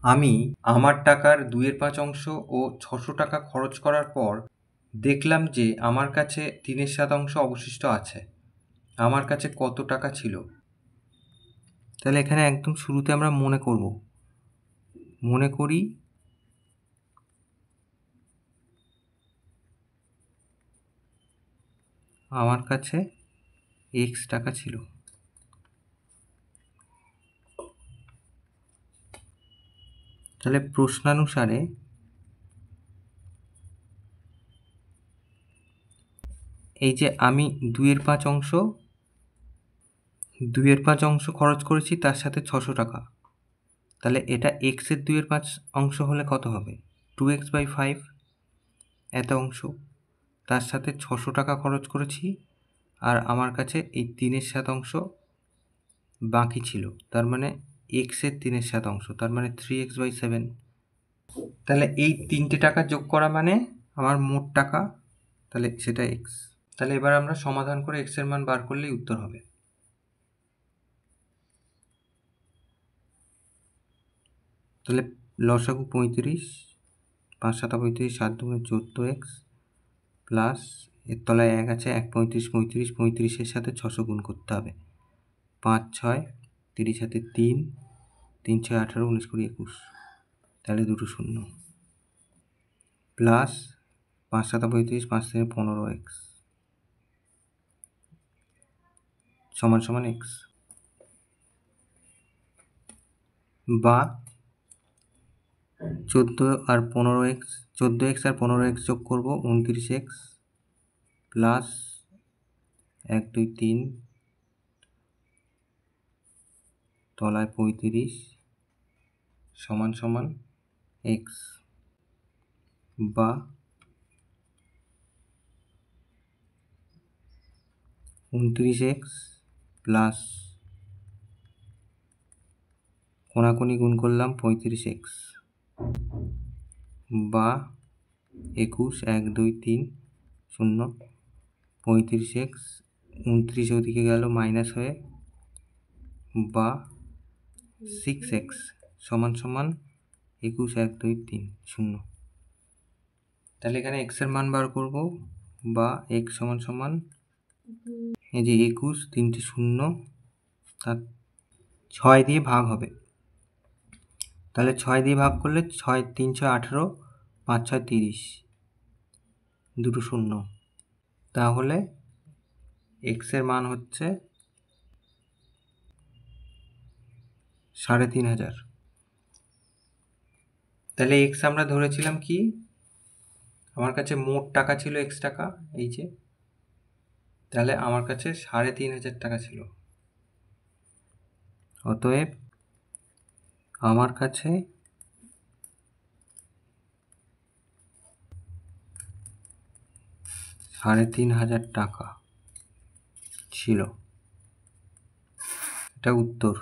আমি আমার টাকার 2/5 ও 600 টাকা খরচ করার পর দেখলাম যে আমার কাছে 3/7 অবশিষ্ট আছে। আমার কাছে কত টাকা ছিল? তাহলে এখানে একদম শুরুতে আমরা মনে করব। মনে করি আমার কাছে x টাকা ছিল। তাহলে প্রশ্নানুসারে এই যে আমি 2/5 খরচ করেছি, তার সাথে 600 টাকা। তাহলে এটা এক্সের 2/5 হলে কত হবে? 2x/5 এত অংশ, তার সাথে 600 টাকা খরচ করেছি, আর আমার কাছে এই 3/7 বাকি ছিল। তার মানে এক্সের 3/7, তার মানে 3x/7। তাহলে এই 3টে টাকা যোগ করা মানে আমার মোট টাকা, তাহলে সেটা এক্স। তাহলে এবার আমরা সমাধান করে এক্সের মান বার করলেই উত্তর হবে। তাহলে লসাগু 35, 5 7 35, 7 2 14x প্লাস এর তলায় 1 আছে, 1 35 35, 35-এর সাথে 600 গুণ করতে হবে। 5 6 30 সাথে 3, 3 6 18, 19 20 21, তাহলে দুটো শূন্য প্লাস 5 7 35, 5 3 15x সমান সমান x, বা 14 আর 15x, 14x আর 15x যোগ করব 29x প্লাস 1 2 3 তলায় 35 সমান সমান x, বা 29x প্লাস কোনাকুনি গুণ করলাম 35x, বা 21 1 2 3 0 35x, 29 ওদিকে গেল মাইনাস হয়ে, বা 6x সমান সমান 21 1 2 3 0। তাহলে এখানে x এর মান বার করব, বা x সমান সমান এই যে 21, 3টে 0, তার 6 দিয়ে ভাগ হবে। তাহলে 6 দিয়ে ভাগ করলে 6 3 6 18, 5 6 30, দুটো শূন্য। তাহলে x এর মান হচ্ছে 3500। তাহলে x আমরা ধরেছিলাম কি? আমার কাছে মোট টাকা ছিল x টাকা, এই যে। তাহলে আমার কাছে 3500 টাকা ছিল। অতএব আমার কাছে 3500 টাকা ছিল। এটা উত্তর।